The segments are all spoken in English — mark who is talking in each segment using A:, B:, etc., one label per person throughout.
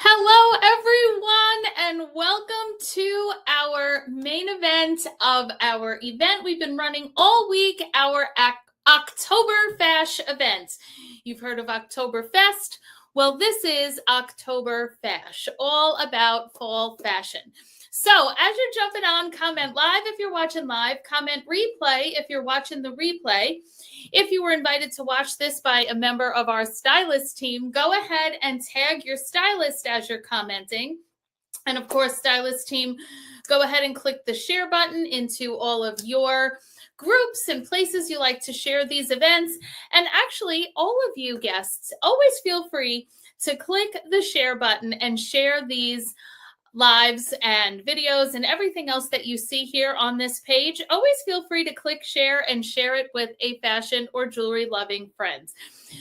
A: Hello, everyone, and welcome to our main event of our event we've been running all week, our October Fash event. You've heard of Oktoberfest. Well, this is October Fash, all about fall fashion. So as you're jumping on, comment live if you're watching live, comment replay if you're watching the replay. If you were invited to watch this by a member of our stylist team, go ahead and tag your stylist as you're commenting. And of course, stylist team, go ahead and click the share button into all of your groups and places you like to share these events. And actually, all of you guests, always feel free to click the share button and share these lives and videos and everything else that you see here on this page. Always feel free to click share and share it with a fashion or jewelry loving friend.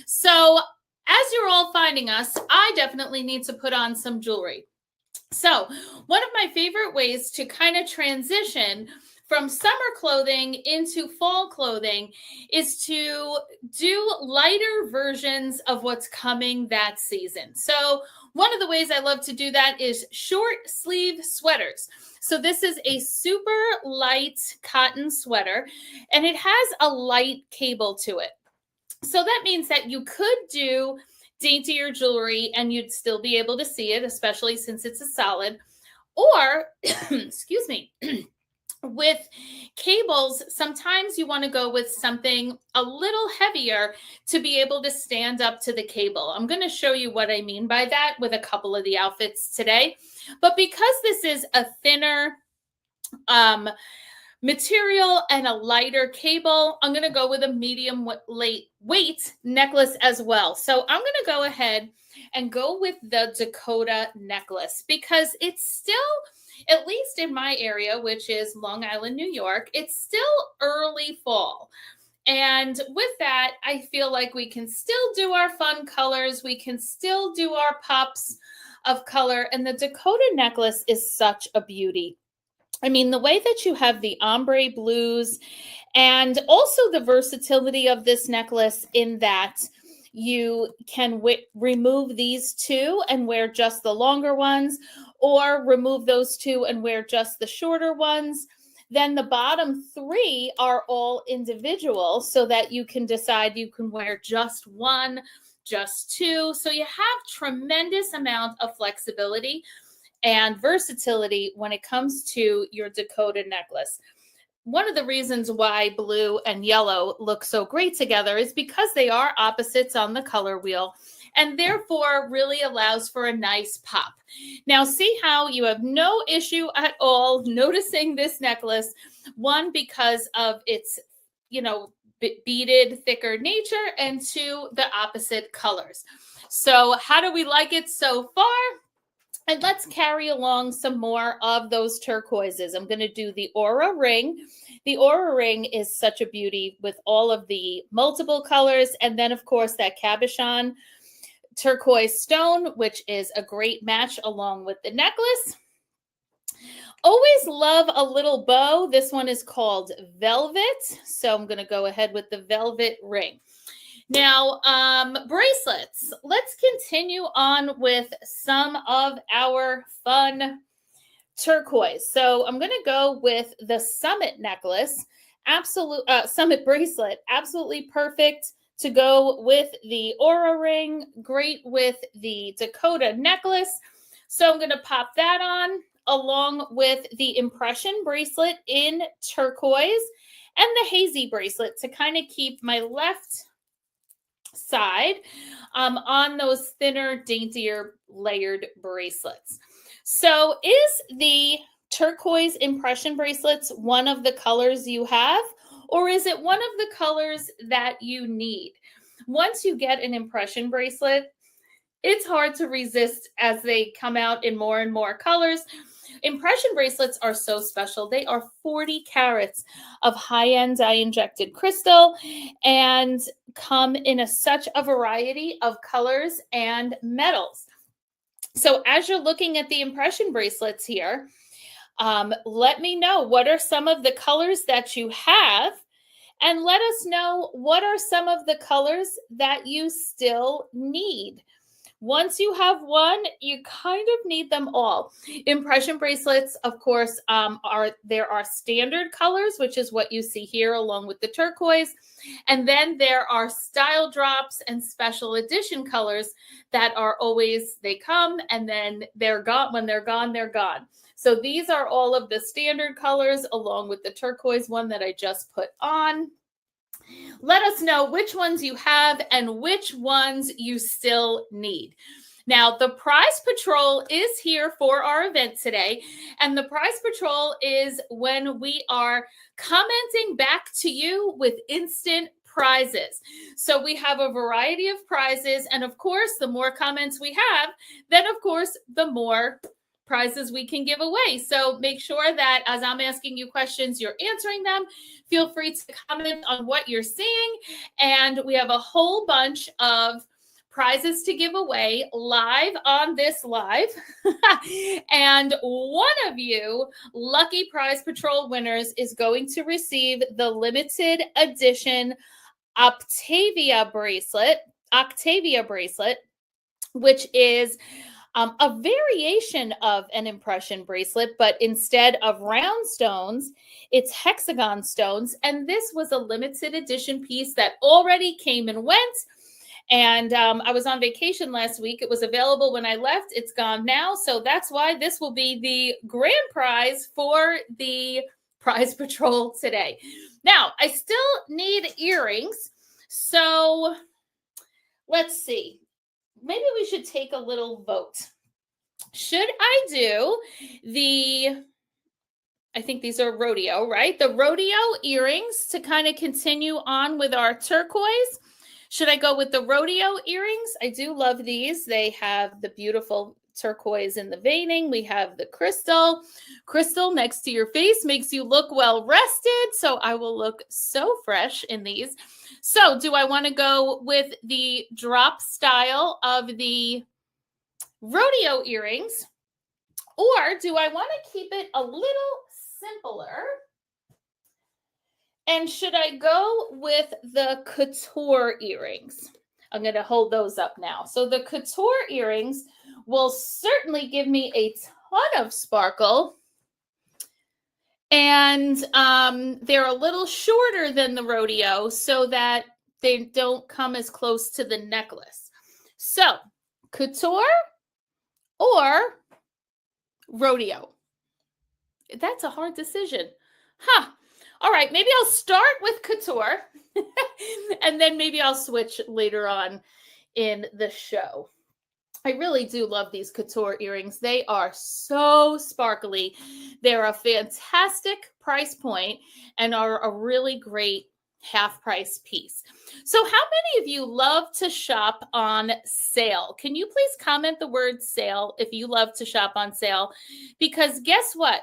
A: So as you're all finding us, I definitely need to put on some jewelry. So one of my favorite ways to kind of transition from summer clothing into fall clothing is to do lighter versions of what's coming that season. So one of the ways I love to do that is short sleeve sweaters. So this is a super light cotton sweater, and it has a light cable to it. So that means that you could do daintier jewelry and you'd still be able to see it, especially since it's a solid. Or, excuse me, with cables, sometimes you want to go with something a little heavier to be able to stand up to the cable. I'm going to show you what I mean by that with a couple of the outfits today. But because this is a thinner material and a lighter cable, I'm going to go with a medium weight necklace as well. So I'm going to go ahead and go with the Dakota necklace because it's still, at least in my area, which is Long Island, New York, it's still early fall. And with that, I feel like we can still do our fun colors. We can still do our pops of color. And the Dakota necklace is such a beauty. I mean, the way that you have the ombre blues and also the versatility of this necklace in that you can remove these two and wear just the longer ones, or remove those two and wear just the shorter ones. Then the bottom three are all individual so that you can decide you can wear just one, just two. So you have tremendous amount of flexibility and versatility when it comes to your Dakota necklace. One of the reasons why blue and yellow look so great together is because they are opposites on the color wheel, and therefore really allows for a nice pop. Now, see how you have no issue at all noticing this necklace, one, because of its, beaded, thicker nature, and two, the opposite colors. So how do we like it so far? And let's carry along some more of those turquoises. I'm going to do the Aura ring. The Aura ring is such a beauty with all of the multiple colors. And then, of course, that cabochon turquoise stone, which is a great match along with the necklace. Always love a little bow. This one is called Velvet. So I'm going to go ahead with the velvet ring. Now, bracelets. Let's continue on with some of our fun turquoise. So I'm going to go with the Summit necklace, Summit bracelet, absolutely perfect to go with the Aura ring, great with the Dakota necklace. So I'm going to pop that on along with the Impression bracelet in turquoise and the Hazy bracelet to kind of keep my left side on those thinner, daintier layered bracelets. So is the turquoise Impression bracelets one of the colors you have, or is it one of the colors that you need? Once you get an Impression bracelet, it's hard to resist as they come out in more and more colors. Impression bracelets are so special. They are 40 carats of high-end dye-injected crystal and come in such a variety of colors and metals. So as you're looking at the Impression bracelets here, let me know what are some of the colors that you have, and let us know what are some of the colors that you still need. Once you have one, you kind of need them all. Impression bracelets, of course, there are standard colors, which is what you see here along with the turquoise. And then there are style drops and special edition colors that are always, they come and then they're gone. When they're gone, they're gone. So these are all of the standard colors along with the turquoise one that I just put on. Let us know which ones you have and which ones you still need. Now, the prize patrol is here for our event today. And the prize patrol is when we are commenting back to you with instant prizes. So we have a variety of prizes. And of course, the more comments we have, then of course, the more prizes we can give away. So make sure that as I'm asking you questions, you're answering them. Feel free to comment on what you're seeing. And we have a whole bunch of prizes to give away live on this live. And one of you lucky prize patrol winners is going to receive the limited edition Octavia bracelet, which is a variation of an impression bracelet, but instead of round stones, it's hexagon stones. And this was a limited edition piece that already came and went. And I was on vacation last week. It was available when I left. It's gone now. So that's why this will be the grand prize for the prize patrol today. Now, I still need earrings. So let's see. Maybe we should take a little vote. Should I do I think these are rodeo, right? The rodeo earrings to kind of continue on with our turquoise. Should I go with the rodeo earrings? I do love these. They have the beautiful turquoise in the veining. We have the crystal. Crystal next to your face makes you look well rested. So I will look so fresh in these. So do I want to go with the drop style of the rodeo earrings, or do I want to keep it a little simpler? And should I go with the couture earrings? I'm going to hold those up now. So the couture earrings will certainly give me a ton of sparkle. And they're a little shorter than the rodeo so that they don't come as close to the necklace. So couture or rodeo? That's a hard decision. All right, maybe I'll start with couture and then maybe I'll switch later on in the show. I really do love these couture earrings. They are so sparkly. They're a fantastic price point and are a really great half price piece. So how many of you love to shop on sale? Can you please comment the word sale if you love to shop on sale? Because guess what?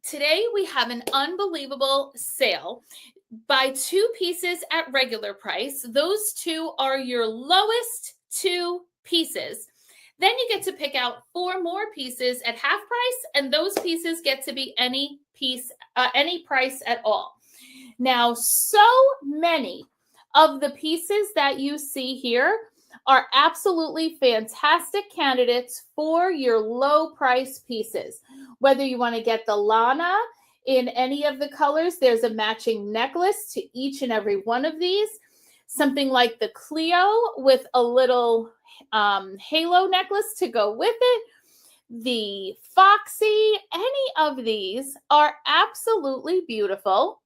A: Today we have an unbelievable sale. Buy 2 pieces at regular price. Those 2 are your lowest 2 pieces. Then you get to pick out 4 more pieces at half price, and those pieces get to be any price at all. Now, so many of the pieces that you see here are absolutely fantastic candidates for your low price pieces. Whether you want to get the Lana in any of the colors, there's a matching necklace to each and every one of these. Something like the Clio with a little halo necklace to go with it. The Foxy, any of these are absolutely beautiful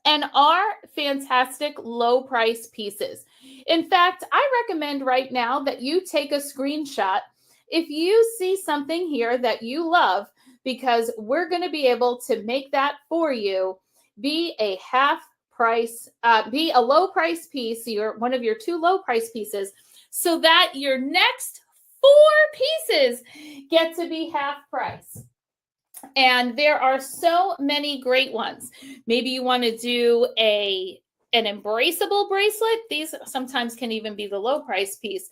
A: and are fantastic low price pieces. In fact, I recommend right now that you take a screenshot if you see something here that you love, because we're going to be able to make that for you be a be a low price piece, one of your 2 low price pieces, so that your next 4 pieces get to be half price. And there are so many great ones. Maybe you want to do an embraceable bracelet. These sometimes can even be the low price piece.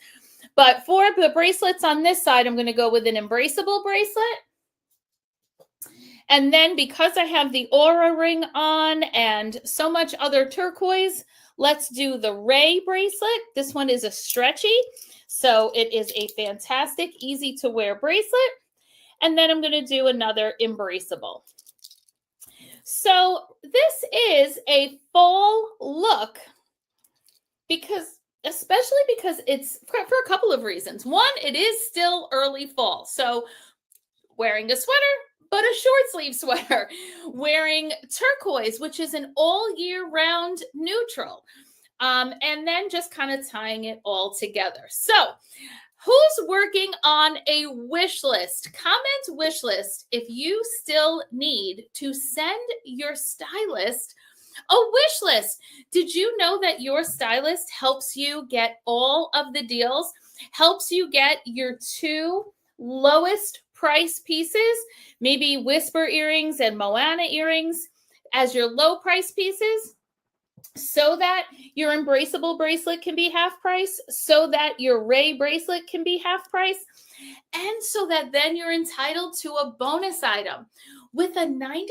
A: But for the bracelets on this side, I'm going to go with an embraceable bracelet. And then because I have the aura ring on and so much other turquoise, Let's do the Ray bracelet. This one is a stretchy, so it is a fantastic, easy to wear bracelet. And then I'm going to do another embraceable. So this is a fall look especially because it's for a couple of reasons. One, it is still early fall. So wearing a sweater, but a short sleeve sweater, wearing turquoise, which is an all year round neutral. And then just kind of tying it all together. So who's working on a wish list? Comment wish list if you still need to send your stylist a wish list. Did you know that your stylist helps you get all of the deals, helps you get your 2 lowest price pieces, maybe Whisper earrings and Moana earrings as your low price pieces, so that your embraceable bracelet can be half price, so that your Ray bracelet can be half price, and so that then you're entitled to a bonus item. With a $90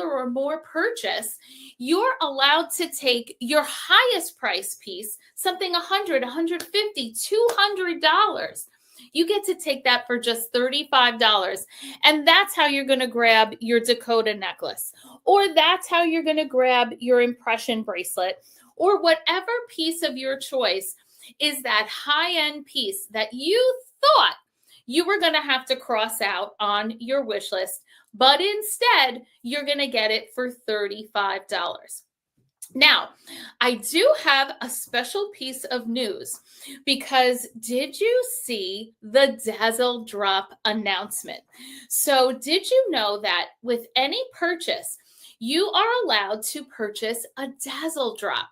A: or more purchase, you're allowed to take your highest price piece, something $100, $150, $200. You get to take that for just $35. And that's how you're going to grab your Dakota necklace, or that's how you're going to grab your impression bracelet, or whatever piece of your choice is that high-end piece that you thought you were going to have to cross out on your wish list, but instead you're going to get it for $35. Now, I do have a special piece of news, because did you see the Dazzle Drop announcement? So did you know that with any purchase, you are allowed to purchase a Dazzle Drop?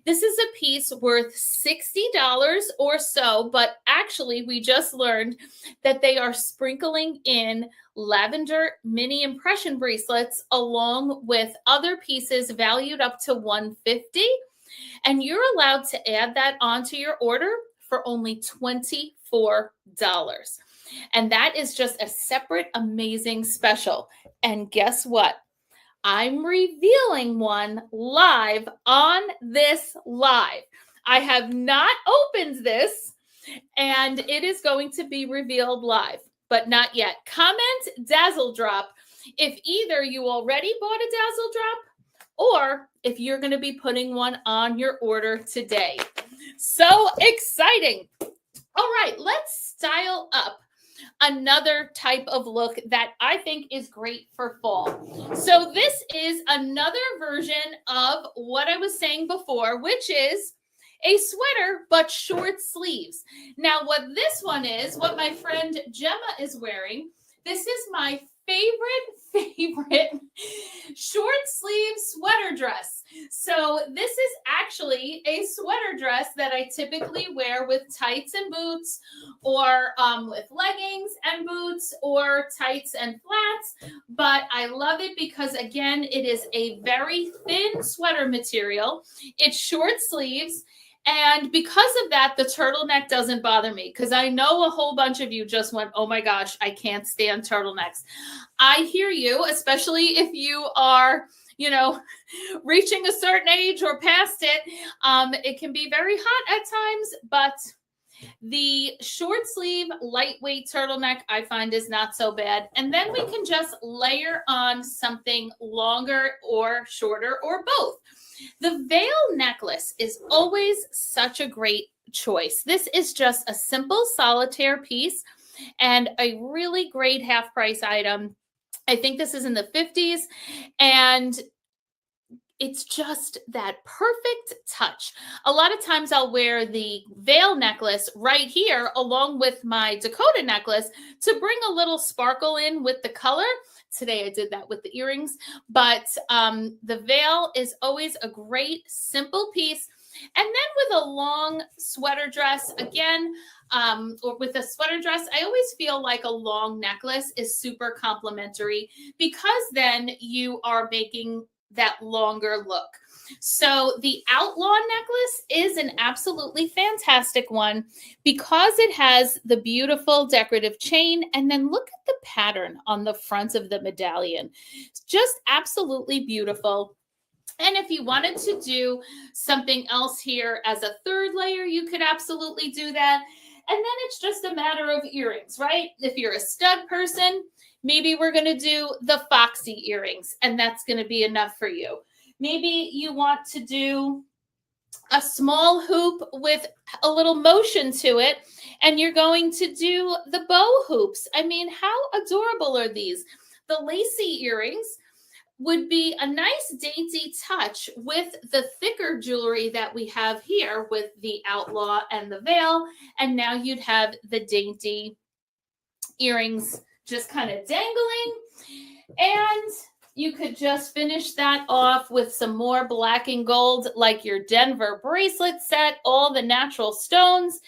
A: This is a piece worth $60 or so, but actually we just learned that they are sprinkling in lavender mini impression bracelets along with other pieces valued up to $150, and you're allowed to add that onto your order for only $24. And that is just a separate amazing special. And guess what? I'm revealing one live on this live. I have not opened this, and it is going to be revealed live, but not yet. Comment Dazzle Drop if either you already bought a Dazzle Drop or if you're going to be putting one on your order today. So exciting. All right, let's style up another type of look that I think is great for fall. So this is another version of what I was saying before, which is a sweater, but short sleeves. Now, what this one is, what my friend Gemma is wearing, this is my favorite short sleeve sweater dress. So this is actually a sweater dress that I typically wear with tights and boots, or with leggings and boots, or tights and flats. But I love it because, again, it is a very thin sweater material. It's short sleeves. And because of that, the turtleneck doesn't bother me, because I know a whole bunch of you just went, oh my gosh, I can't stand turtlenecks. I hear you, especially if you are, reaching a certain age or past it. It can be very hot at times, but the short sleeve, lightweight turtleneck I find is not so bad. And then we can just layer on something longer or shorter, or both. The veil necklace is always such a great choice. This is just a simple solitaire piece and a really great half price item. I think this is in the 50s, and it's just that perfect touch. A lot of times I'll wear the veil necklace right here along with my Dakota necklace to bring a little sparkle in with the color. Today I did that with the earrings, but the veil is always a great simple piece. And then with a long sweater dress, again, or with a sweater dress, I always feel like a long necklace is super complimentary, because then you are making that longer look. So the Outlaw necklace is an absolutely fantastic one because it has the beautiful decorative chain, and then look at the pattern on the front of the medallion. It's just absolutely beautiful. And if you wanted to do something else here as a third layer, you could absolutely do that. And then it's just a matter of earrings, right? If you're a stud person, maybe we're going to do the foxy earrings, and that's going to be enough for you. Maybe you want to do a small hoop with a little motion to it, and you're going to do the bow hoops. I mean, how adorable are these? The lacy earrings would be a nice dainty touch with the thicker jewelry that we have here with the outlaw and the veil. And now you'd have the dainty earrings just kind of dangling. And you could just finish that off with some more black and gold, like your Denver bracelet set, all the natural stones,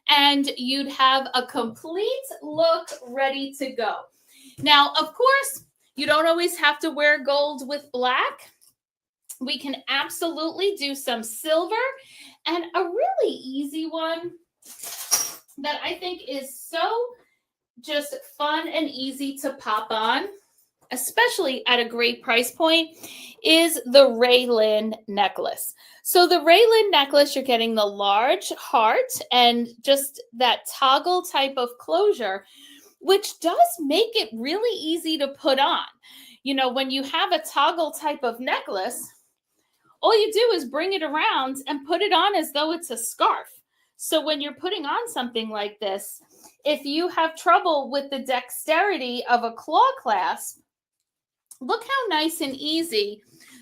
A: and you'd have a complete look ready to go. Now, of course, you don't always have to wear gold with black. We can absolutely do some silver, and a really easy one that I think is so just fun and easy to pop on, especially at a great price point, is the Raylin necklace. So the Raylin necklace, you're getting the large heart and just that toggle type of closure, which does make it really easy to put on. You know, when you have a toggle type of necklace, all you do is bring it around and put it on as though it's a scarf. So when you're putting on something like this, if you have trouble with the dexterity of a claw clasp, look how nice and easy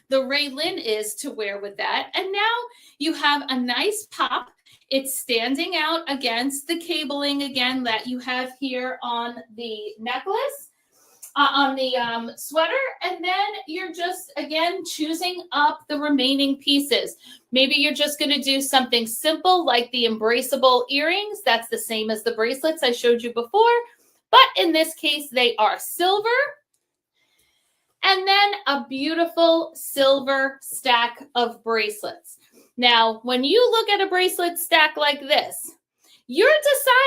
A: the Raylin is to wear with that. And now you have a nice pop. It's standing out against the cabling again that you have here on the necklace, on the sweater. And then you're just, again, choosing up the remaining pieces. Maybe you're just going to do something simple like the embraceable earrings. That's the same as the bracelets I showed you before. But in this case, they are silver. And then a beautiful silver stack of bracelets. Now, when you look at a bracelet stack like this, you're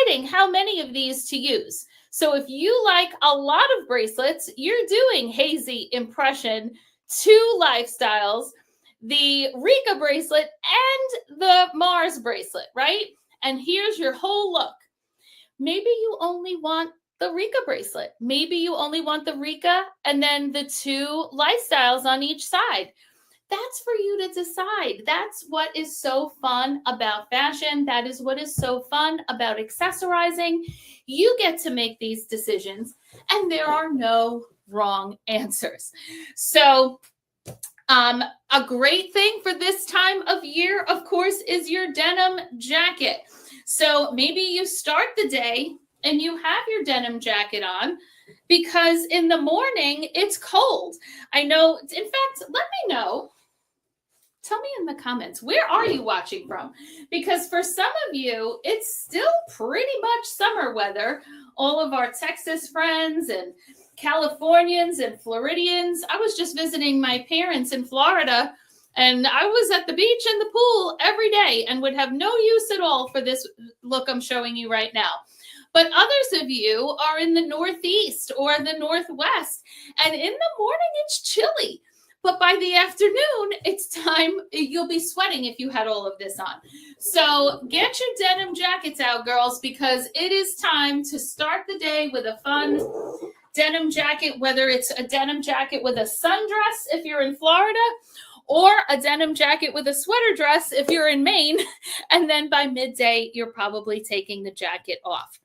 A: deciding how many of these to use. So if you like a lot of bracelets, you're doing Hazy Impression, 2 lifestyles, the Rika bracelet, and the Mars bracelet, right? And here's your whole look. Maybe you only want the Rika bracelet. Maybe you only want the Rika and then the 2 lifestyles on each side. That's for you to decide. That's what is so fun about fashion. That is what is so fun about accessorizing. You get to make these decisions, and there are no wrong answers. So a great thing for this time of year, of course, is your denim jacket. So maybe you start the day and you have your denim jacket on because in the morning it's cold. I know, in fact, let me know. Tell me in the comments, where are you watching from? Because for some of you, it's still pretty much summer weather. All of our Texas friends and Californians and Floridians. I was just visiting my parents in Florida, and I was at the beach and the pool every day and would have no use at all for this look I'm showing you right now. But others of you are in the Northeast or the Northwest, and in the morning it's chilly. But by the afternoon, it's time, you'll be sweating if you had all of this on. So get your denim jackets out, girls, because it is time to start the day with a fun denim jacket, whether it's a denim jacket with a sundress if you're in Florida, or a denim jacket with a sweater dress if you're in Maine. And then by midday, you're probably taking the jacket off.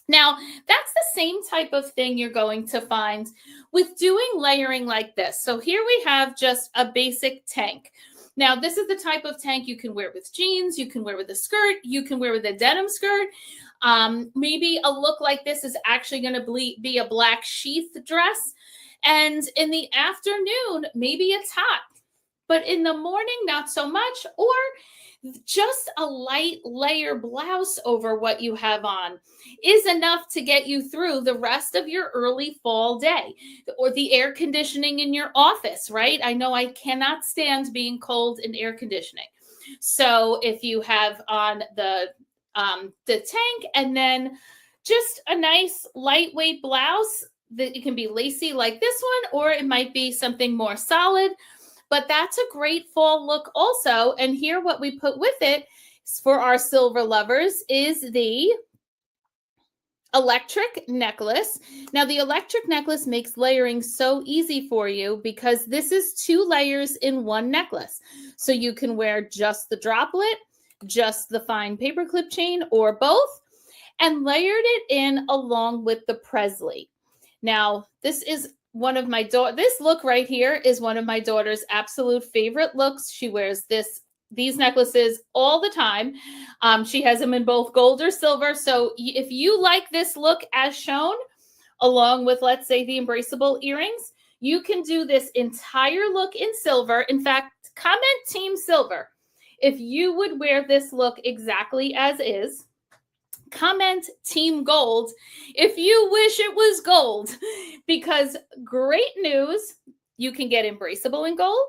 A: Now, that's the same type of thing you're going to find with doing layering like this. So here we have just a basic tank. Now, this is the type of tank you can wear with jeans, you can wear with a skirt, you can wear with a denim skirt. Maybe a look like this is actually going to be a black sheath dress. And in the afternoon, maybe it's hot. But in the morning, not so much. Or just a light layer blouse over what you have on is enough to get you through the rest of your early fall day, or the air conditioning in your office, right? I know I cannot stand being cold in air conditioning. So if you have on the tank and then just a nice lightweight blouse that it can be lacy like this one, or it might be something more solid. but that's a great fall look also. And here what we put with it for our silver lovers is the electric necklace. Now the electric necklace makes layering so easy for you because this is 2 layers in one necklace. So you can wear just the droplet, just the fine paperclip chain, or both, and layered it in along with the Presley. Now this is one of my this look right here is one of my daughter's absolute favorite looks. She wears these necklaces all the time. She has them in both gold or silver. So if you like this look as shown, along with, let's say, the embraceable earrings, you can do this entire look in silver. In fact, comment Team Silver if you would wear this look exactly as is. Comment Team Gold if you wish it was gold, because great news, you can get embraceable in gold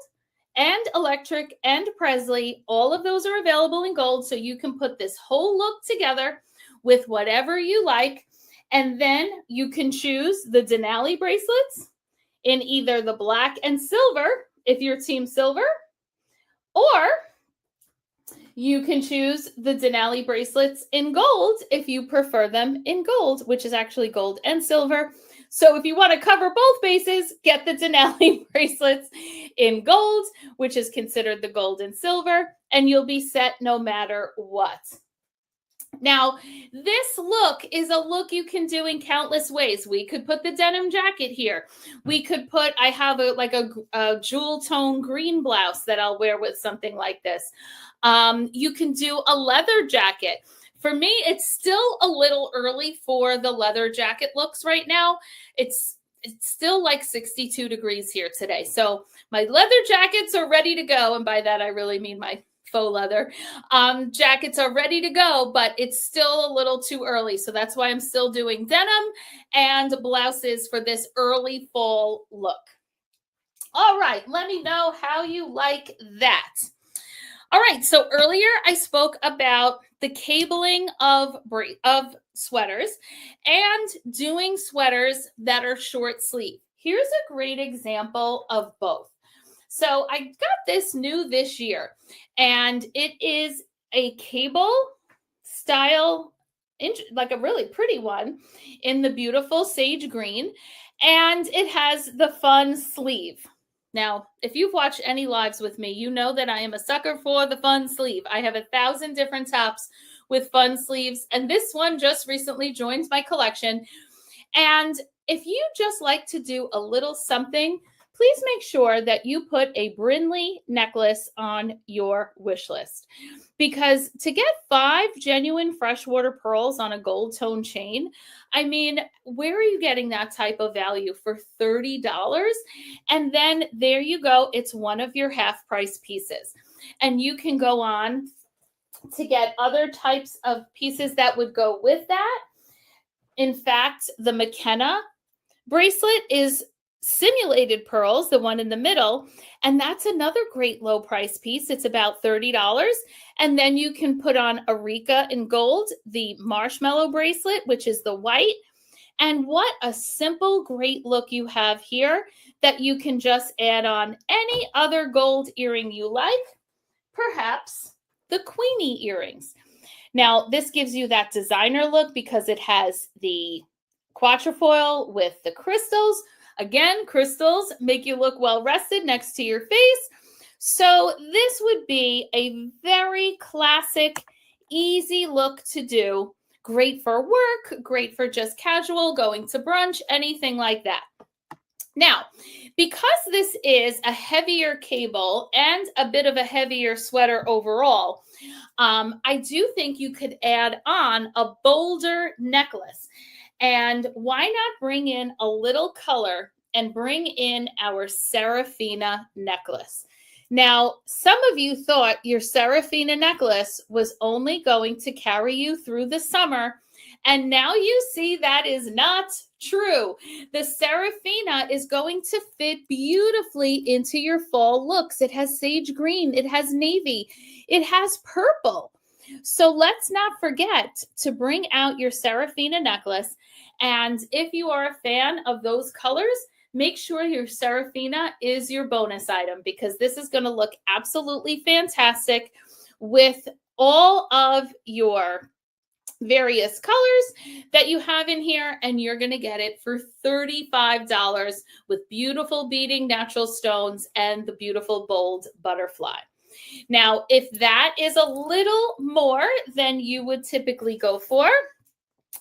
A: and electric and Presley. All of those are available in gold, so you can put this whole look together with whatever you like. And then you can choose the Denali bracelets in either the black and silver if you're Team Silver, or you can choose the Denali bracelets in gold if you prefer them in gold, which is actually gold and silver. So if you want to cover both bases, get the Denali bracelets in gold, which is considered the gold and silver, and you'll be set no matter what. Now, this look is a look you can do in countless ways. We could put the denim jacket here. We could put, I have a jewel tone green blouse that I'll wear with something like this. You can do a leather jacket. For me, it's still a little early for the leather jacket looks right now. It's still like 62 degrees here today. So my leather jackets are ready to go. And by that, I really mean my faux leather jackets are ready to go, but it's still a little too early. So that's why I'm still doing denim and blouses for this early fall look. All right, let me know how you like that. All right, so earlier I spoke about the cabling of sweaters and doing sweaters that are short sleeve. Here's a great example of both. So I got this new this year, and it is a cable style, like a really pretty one in the beautiful sage green, and it has the fun sleeve. Now, if you've watched any lives with me, you know that I am a sucker for the fun sleeve. I have 1,000 different tops with fun sleeves, and this one just recently joined my collection. And if you just like to do a little something, please make sure that you put a Brinley necklace on your wish list, because to get 5 genuine freshwater pearls on a gold tone chain, I mean, where are you getting that type of value for $30? And then there you go. It's one of your half price pieces. And you can go on to get other types of pieces that would go with that. In fact, the McKenna bracelet is simulated pearls, the one in the middle, and that's another great low price piece. It's about $30. And then you can put on Erika in gold, the marshmallow bracelet, which is the white. And what a simple, great look you have here that you can just add on any other gold earring you like, perhaps the Queenie earrings. Now, this gives you that designer look because it has the quatrefoil with the crystals. Again, crystals make you look well rested next to your face. So this would be a very classic, easy look to do. Great for work, great for just casual, going to brunch, anything like that. Now, because this is a heavier cable and a bit of a heavier sweater overall, I do think you could add on a bolder necklace. And why not bring in a little color and bring in our Serafina necklace? Now, some of you thought your Serafina necklace was only going to carry you through the summer, and now you see that is not true. The Serafina is going to fit beautifully into your fall looks. It has sage green, it has navy, it has purple. So let's not forget to bring out your Serafina necklace. And if you are a fan of those colors, make sure your Serafina is your bonus item, because this is going to look absolutely fantastic with all of your various colors that you have in here, and you're going to get it for $35 with beautiful beading natural stones and the beautiful bold butterfly. Now, if that is a little more than you would typically go for,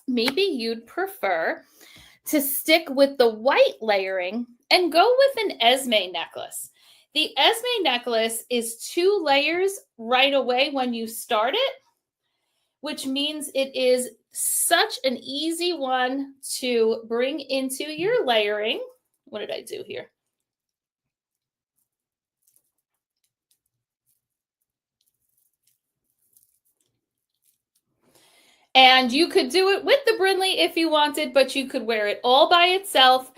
A: maybe you'd prefer to stick with the white layering and go with an Esme necklace. The Esme necklace is 2 layers right away when you start it, which means it is such an easy one to bring into your layering. What did I do here? And you could do it with the Brindley if you wanted, but you could wear it all by itself.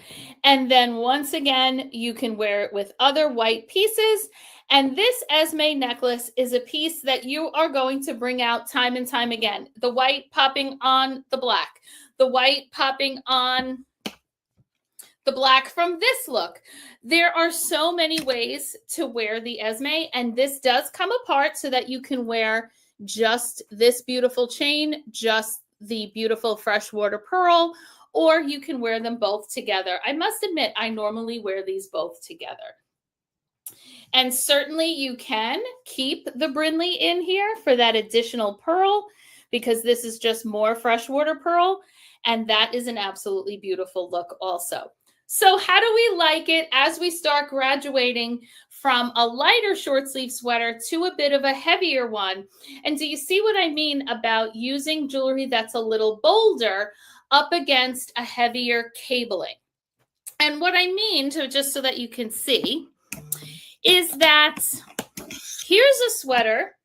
A: And then once again, you can wear it with other white pieces. And this Esme necklace is a piece that you are going to bring out time and time again. The white popping on the black, the white popping on the black from this look. There are so many ways to wear the Esme, and this does come apart so that you can wear just this beautiful chain, just the beautiful freshwater pearl, or you can wear them both together. I must admit, I normally wear these both together. And certainly you can keep the Brindley in here for that additional pearl, because this is just more freshwater pearl, and that is an absolutely beautiful look also. So how do we like it as we start graduating from a lighter short sleeve sweater to a bit of a heavier one? And do you see what I mean about using jewelry that's a little bolder up against a heavier cabling? And what I mean, just so that you can see, is that here's a sweater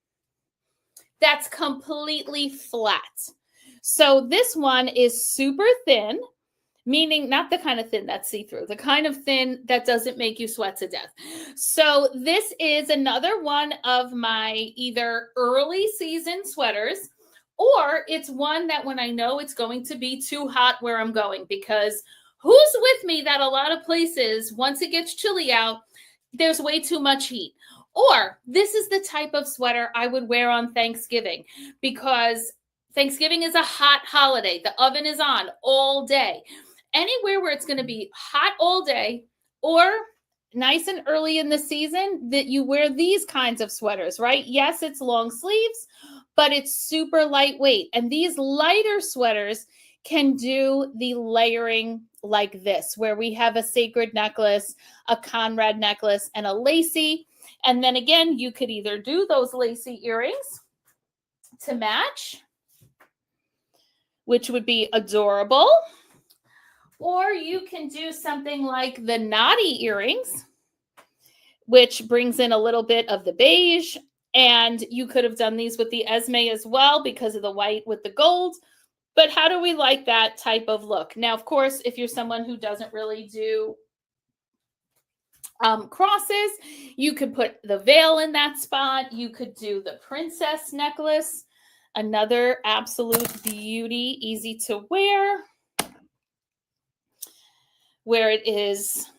A: that's completely flat. So this one is super thin, meaning not the kind of thin that's see-through, the kind of thin that doesn't make you sweat to death. So this is another one of my either early season sweaters, or it's one that when I know it's going to be too hot where I'm going, because who's with me that a lot of places, once it gets chilly out, there's way too much heat. Or this is the type of sweater I would wear on Thanksgiving, because Thanksgiving is a hot holiday. The oven is on all day. Anywhere where it's going to be hot all day, or nice and early in the season, that you wear these kinds of sweaters, right? Yes, it's long sleeves, but it's super lightweight. And these lighter sweaters can do the layering like this, where we have a sacred necklace, a Conrad necklace, and a lacy. And then again, you could either do those lacy earrings to match, which would be adorable, or you can do something like the knotty earrings, which brings in a little bit of the beige. And you could have done these with the Esme as well because of the white with the gold. But how do we like that type of look? Now, of course, if you're someone who doesn't really do crosses, you could put the veil in that spot. You could do the princess necklace, another absolute beauty, easy to wear, where it is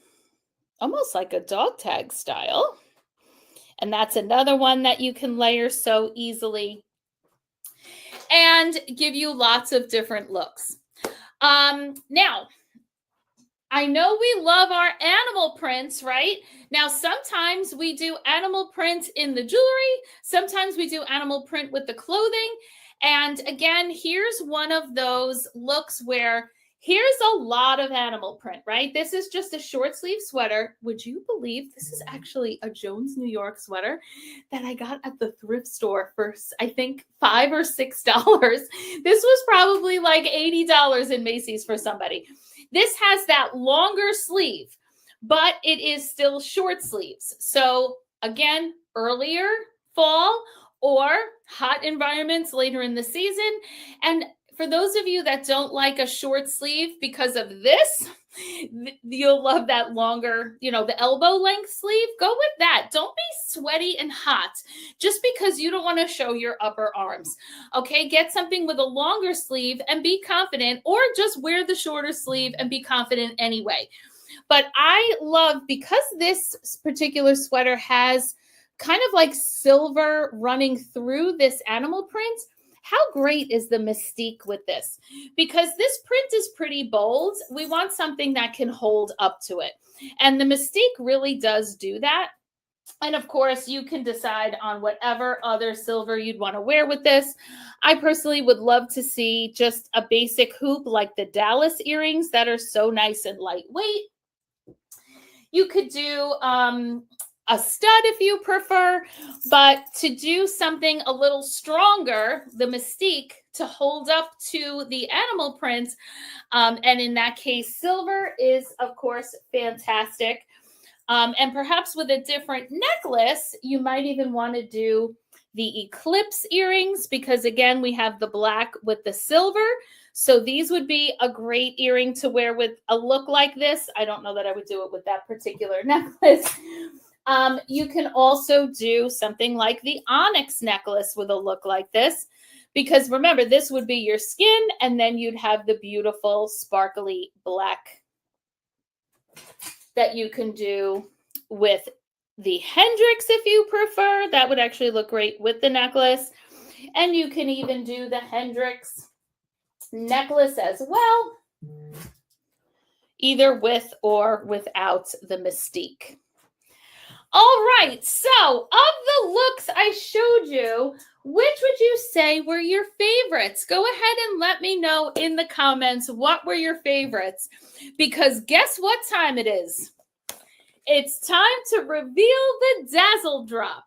A: almost like a dog tag style. And that's another one that you can layer so easily and give you lots of different looks. Now, I know we love our animal prints, right? Now, sometimes we do animal print in the jewelry. Sometimes we do animal print with the clothing. And again, here's one of those looks where here's a lot of animal print, right? This is just a short sleeve sweater. Would you believe this is actually a Jones, New York sweater that I got at the thrift store for, I think, $5 or $6. This was probably like $80 in Macy's for somebody. This has that longer sleeve, but it is still short sleeves. So again, earlier fall or hot environments later in the season. And for those of you that don't like a short sleeve because of this, you'll love that longer, the elbow length sleeve. Go with that. Don't be sweaty and hot just because you don't want to show your upper arms. Okay, get something with a longer sleeve and be confident, or just wear the shorter sleeve and be confident anyway. But I love, because this particular sweater has kind of like silver running through this animal print, how great is the mystique with this? Because this print is pretty bold. We want something that can hold up to it. And the mystique really does do that. And of course, you can decide on whatever other silver you'd want to wear with this. I personally would love to see just a basic hoop like the Dallas earrings that are so nice and lightweight. You could do a stud if you prefer, but to do something a little stronger, the mystique, to hold up to the animal prints, and in that case, silver is, of course, fantastic. And perhaps with a different necklace, you might even want to do the eclipse earrings, because again, we have the black with the silver. So these would be a great earring to wear with a look like this. I don't know that I would do it with that particular necklace. You can also do something like the onyx necklace with a look like this, because remember, this would be your skin, and then you'd have the beautiful sparkly black that you can do with the Hendrix if you prefer. That would actually look great with the necklace. And you can even do the Hendrix necklace as well, either with or without the mystique. All right, so of the looks I showed you, which would you say were your favorites? Go ahead and let me know in the comments what were your favorites, because guess what time it is? It's time to reveal the Dazzle Drop.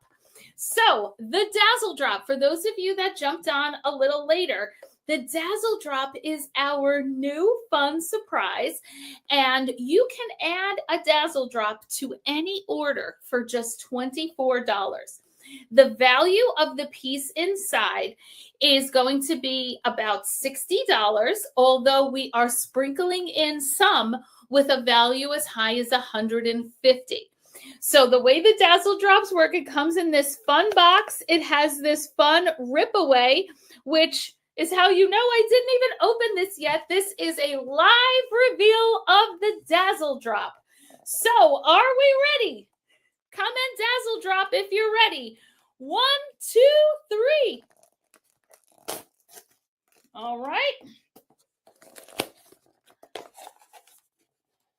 A: So the Dazzle Drop, for those of you that jumped on a little later, the Dazzle Drop is our new fun surprise, and you can add a Dazzle Drop to any order for just $24. The value of the piece inside is going to be about $60, although we are sprinkling in some with a value as high as $150. So the way the Dazzle Drops work, it comes in this fun box. It has this fun rip away, which is how you know I didn't even open this yet. This is a live reveal of the Dazzle Drop. So are we ready? Comment Dazzle Drop if you're ready. 1, 2, 3. All right.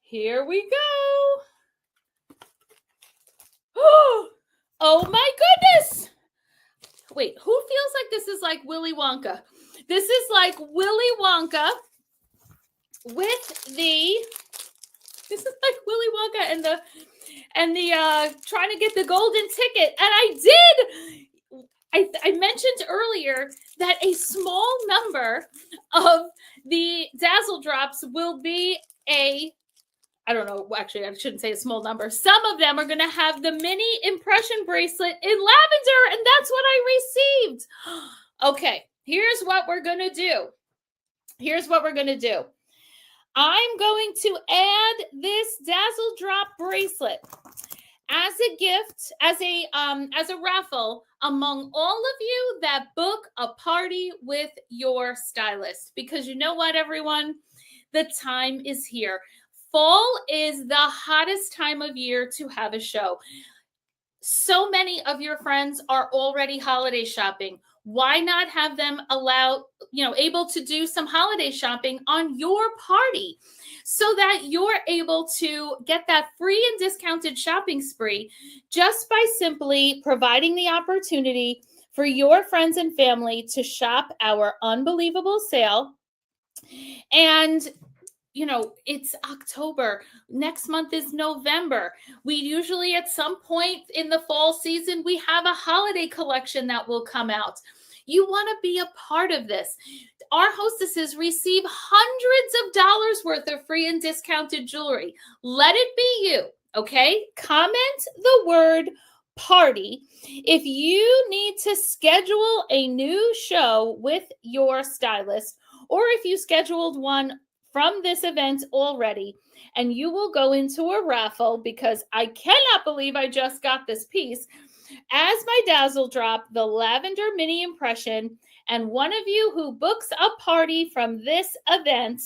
A: Here we go. Oh my goodness. Wait, who feels like this is like Willy Wonka? This is like Willy Wonka with the, this is like Willy Wonka and the trying to get the golden ticket. And I mentioned earlier that a small number of the Dazzle Drops will be I don't know, actually, I shouldn't say a small number. Some of them are going to have the mini impression bracelet in lavender, and that's what I received. Okay, here's what we're going to do. I'm going to add this Dazzle Drop bracelet as a gift, as a raffle among all of you that book a party with your stylist. Because you know what, everyone? The time is here. Fall is the hottest time of year to have a show. So many of your friends are already holiday shopping. Why not have them able to do some holiday shopping on your party so that you're able to get that free and discounted shopping spree just by simply providing the opportunity for your friends and family to shop our unbelievable sale. And it's October. Next month is November. We usually, at some point in the fall season, we have a holiday collection that will come out. You want to be a part of this. Our hostesses receive hundreds of dollars worth of free and discounted jewelry. Let it be you, okay? Comment the word party if you need to schedule a new show with your stylist, or if you scheduled one from this event already, and you will go into a raffle, because I cannot believe I just got this piece as my Dazzle Drop, the lavender mini impression. And one of you who books a party from this event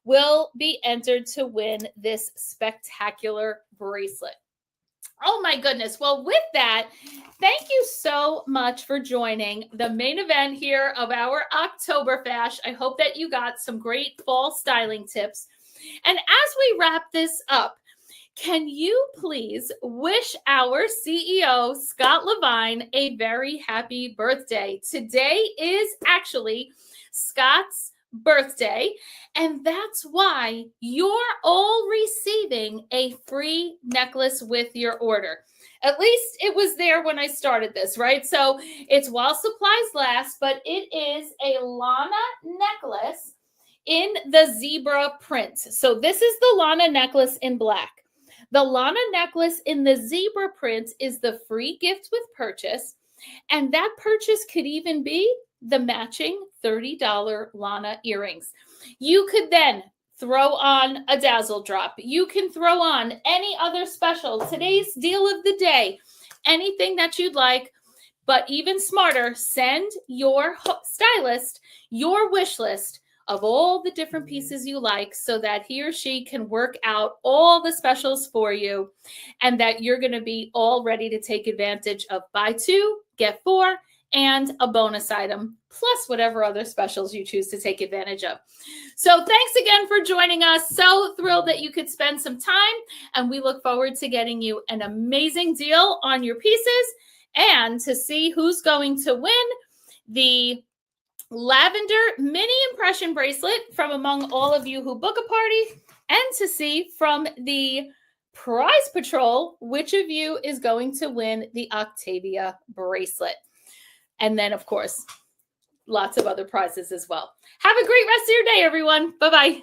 A: will be entered to win this spectacular bracelet. Oh my goodness. Well, with that, thank you so much for joining the main event here of our October Fash. I hope that you got some great fall styling tips. And as we wrap this up, can you please wish our CEO, Scott Levine, a very happy birthday? Today is actually Scott's birthday, and that's why you're all receiving a free necklace with your order. At least it was there when I started this, right? So it's while supplies last, but it is a Lana necklace in the zebra print. So this is the Lana necklace in black. The Lana necklace in the zebra print is the free gift with purchase, and that purchase could even be the matching $30 Lana earrings. You could then throw on a Dazzle Drop. You can throw on any other special, today's deal of the day, anything that you'd like. But even smarter, send your stylist your wish list of all the different pieces you like so that he or she can work out all the specials for you, and that you're going to be all ready to take advantage of buy two, get four, and a bonus item, plus whatever other specials you choose to take advantage of. So thanks again for joining us. So thrilled that you could spend some time, and we look forward to getting you an amazing deal on your pieces and to see who's going to win the lavender mini impression bracelet from among all of you who book a party, and to see from the prize patrol which of you is going to win the Octavia bracelet. And then, of course, lots of other prizes as well. Have a great rest of your day, everyone. Bye-bye.